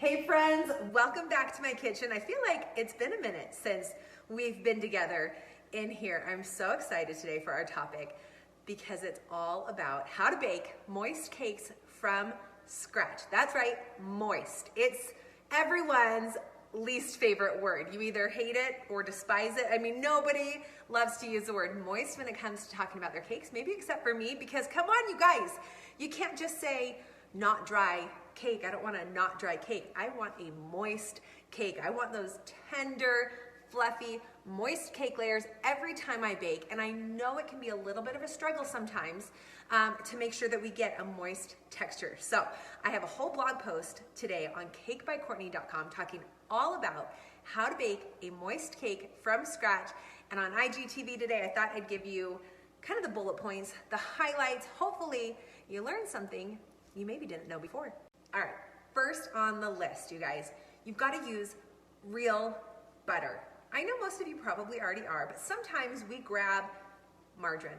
Hey friends, welcome back to my kitchen. I feel like it's been a minute since we've been together in here. I'm so excited today for our topic because it's all about how to bake moist cakes from scratch. That's right, moist. It's everyone's least favorite word. You either hate it or despise it. I mean, nobody loves to use the word moist when it comes to talking about their cakes, maybe except for me, because come on, you guys, you can't just say not dry cake. I don't want a not dry cake. I want a moist cake. I want those tender, fluffy, moist cake layers every time I bake. And I know it can be a little bit of a struggle sometimes to make sure that we get a moist texture. So I have a whole blog post today on cakebycourtney.com talking all about how to bake a moist cake from scratch. And on IGTV today, I thought I'd give you kind of the bullet points, the highlights. Hopefully you learned something you maybe didn't know before. All right, first on the list, you guys, you've got to use real butter. I know most of you probably already are, but sometimes we grab margarine.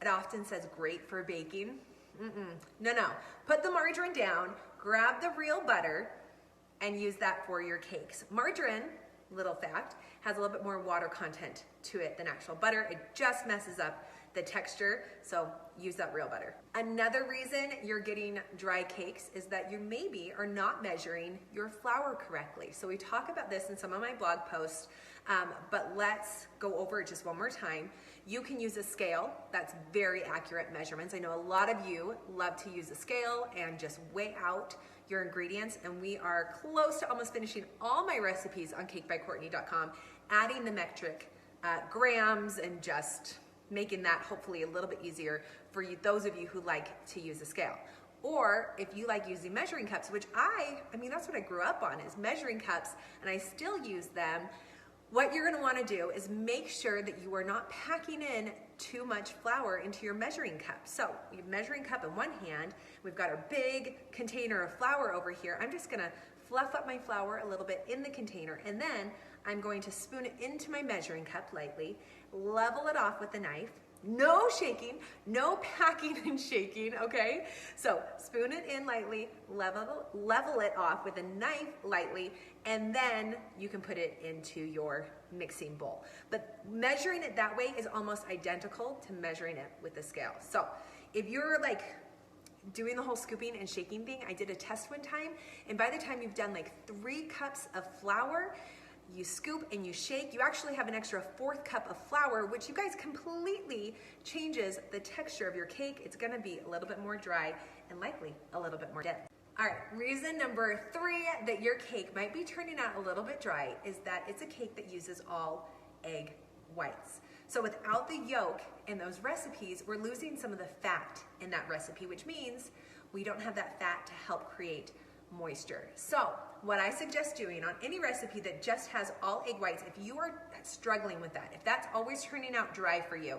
It often says great for baking. No. Put the margarine down, grab the real butter, and use that for your cakes. Margarine, little fact, has a little bit more water content to it than actual butter. It just messes up the texture, so use that real butter. Another reason you're getting dry cakes is that you maybe are not measuring your flour correctly. So we talk about this in some of my blog posts, but let's go over it just one more time. You can use a scale. That's very accurate measurements. I know a lot of you love to use a scale and just weigh out your ingredients, and we are close to almost finishing all my recipes on cakebycourtney.com, adding the metric grams and just making that hopefully a little bit easier for you, those of you who like to use a scale. Or if you like using measuring cups, which I mean, that's what I grew up on, is measuring cups, and I still use them. What you're gonna wanna do is make sure that you are not packing in too much flour into your measuring cup. So you have a measuring cup in one hand, we've got our big container of flour over here. I'm just gonna fluff up my flour a little bit in the container, and then I'm going to spoon it into my measuring cup lightly, level it off with a knife, no shaking, no packing and shaking, okay? So spoon it in lightly, level it off with a knife lightly, and then you can put it into your mixing bowl. But measuring it that way is almost identical to measuring it with a scale. So if you're like doing the whole scooping and shaking thing, I did a test one time, and by the time you've done like 3 cups of flour, you scoop and you shake, you actually have an extra 4th cup of flour, which you guys completely changes the texture of your cake. It's gonna be a little bit more dry and likely a little bit more dense. All right, reason number 3 that your cake might be turning out a little bit dry is that it's a cake that uses all egg whites. So without the yolk in those recipes, we're losing some of the fat in that recipe, which means we don't have that fat to help create moisture. So what I suggest doing on any recipe that just has all egg whites, if you are struggling with that, if that's always turning out dry for you,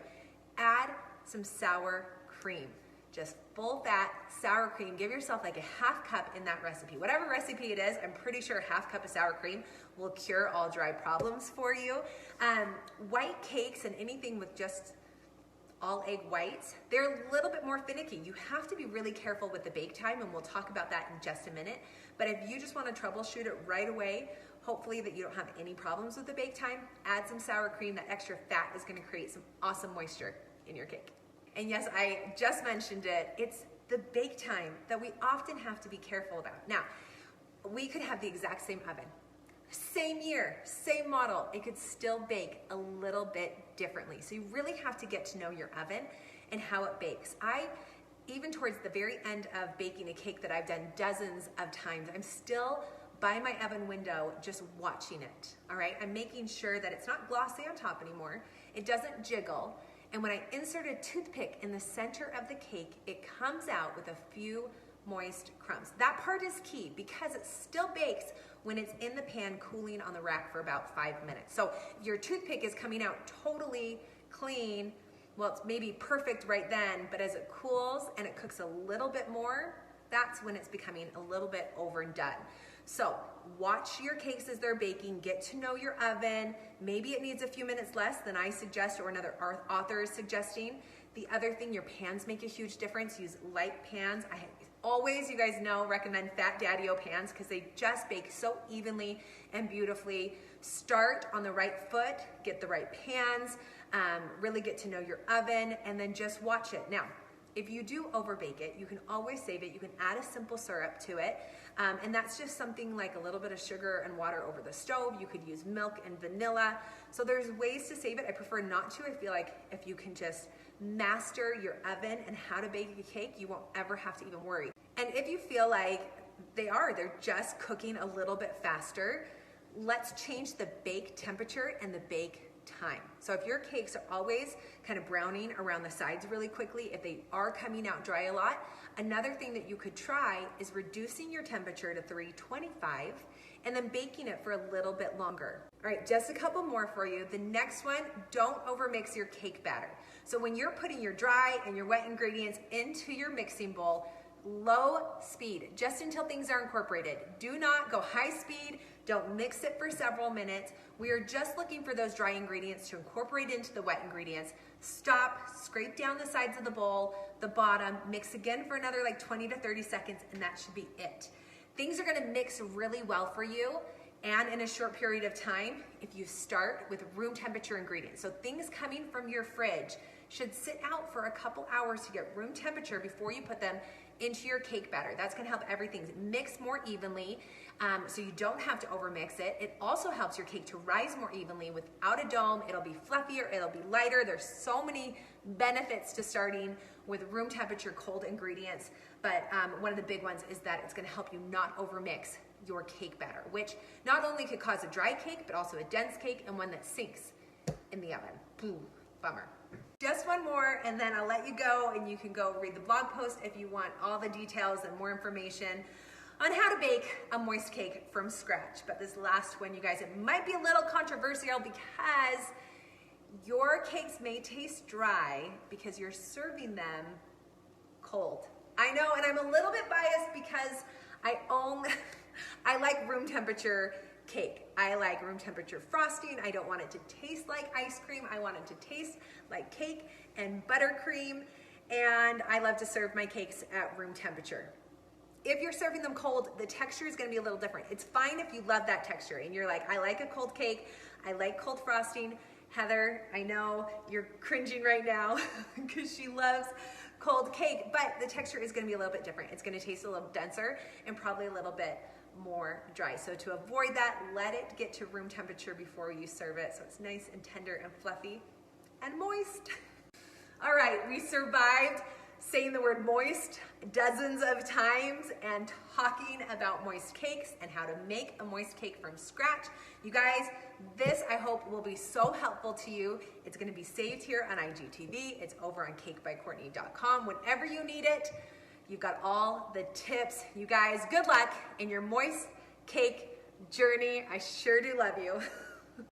add some sour cream. Just full fat sour cream. Give yourself like a 1/2 cup in that recipe. Whatever recipe it is, I'm pretty sure 1/2 cup of sour cream will cure all dry problems for you. White cakes and anything with just all egg whites, they're a little bit more finicky. You have to be really careful with the bake time, and we'll talk about that in just a minute. But if you just want to troubleshoot it right away, hopefully that you don't have any problems with the bake time, add some sour cream. That extra fat is going to create some awesome moisture in your cake. And yes, I just mentioned it, it's the bake time that we often have to be careful about. Now, we could have the exact same oven, same year, same model, it could still bake a little bit differently. So you really have to get to know your oven and how it bakes. Even towards the very end of baking a cake that I've done dozens of times, I'm still by my oven window just watching it, all right? I'm making sure that it's not glossy on top anymore, it doesn't jiggle, and when I insert a toothpick in the center of the cake, it comes out with a few moist crumbs. That part is key because it still bakes when it's in the pan cooling on the rack for about 5 minutes. So if your toothpick is coming out totally clean, well, it's maybe perfect right then, but as it cools and it cooks a little bit more, that's when it's becoming a little bit overdone. So watch your cakes as they're baking, get to know your oven. Maybe it needs a few minutes less than I suggest or another author is suggesting. The other thing, your pans make a huge difference. Use light pans. I always, you guys know, recommend Fat Daddy-O pans because they just bake so evenly and beautifully. Start on the right foot, get the right pans, really get to know your oven, and then just watch it. Now, if you do overbake it, you can always save it. You can add a simple syrup to it. And that's just something like a little bit of sugar and water over the stove. You could use milk and vanilla. So there's ways to save it. I prefer not to. I feel like if you can just master your oven and how to bake a cake, you won't ever have to even worry. And if you feel like they're just cooking a little bit faster, let's change the bake temperature and the bake time. So if your cakes are always kind of browning around the sides really quickly, if they are coming out dry a lot, another thing that you could try is reducing your temperature to 325 and then baking it for a little bit longer. All right, just a couple more for you. The next one, don't overmix your cake batter. So when you're putting your dry and your wet ingredients into your mixing bowl, low speed, just until things are incorporated. Do not go high speed. Don't mix it for several minutes. We are just looking for those dry ingredients to incorporate into the wet ingredients. Stop, scrape down the sides of the bowl, the bottom, mix again for another like 20 to 30 seconds, and that should be it. Things are gonna mix really well for you and in a short period of time if you start with room temperature ingredients. So things coming from your fridge should sit out for a couple hours to get room temperature before you put them into your cake batter. That's gonna help everything mix more evenly, so you don't have to overmix it. It also helps your cake to rise more evenly without a dome. It'll be fluffier, it'll be lighter. There's so many benefits to starting with room temperature cold ingredients, but one of the big ones is that it's gonna help you not overmix your cake batter, which not only could cause a dry cake, but also a dense cake and one that sinks in the oven. Boom, bummer. Just one more and then I'll let you go and you can go read the blog post if you want all the details and more information on how to bake a moist cake from scratch. But this last one, you guys, it might be a little controversial because your cakes may taste dry because you're serving them cold. I know, and I'm a little bit biased because I like room temperature cake. I like room temperature frosting. I don't want it to taste like ice cream. I want it to taste like cake and buttercream. And I love to serve my cakes at room temperature. If you're serving them cold, the texture is gonna be a little different. It's fine if you love that texture and you're like, I like a cold cake, I like cold frosting. Heather, I know you're cringing right now because she loves cold cake, but the texture is gonna be a little bit different. It's gonna taste a little denser and probably a little bit more dry. So to avoid that, let it get to room temperature before you serve it so it's nice and tender and fluffy and moist. All right, we survived saying the word moist dozens of times and talking about moist cakes and how to make a moist cake from scratch. You guys, this I hope will be so helpful to you. It's gonna be saved here on IGTV. It's over on cakebycourtney.com. Whenever you need it, you've got all the tips. You guys, good luck in your moist cake journey. I sure do love you.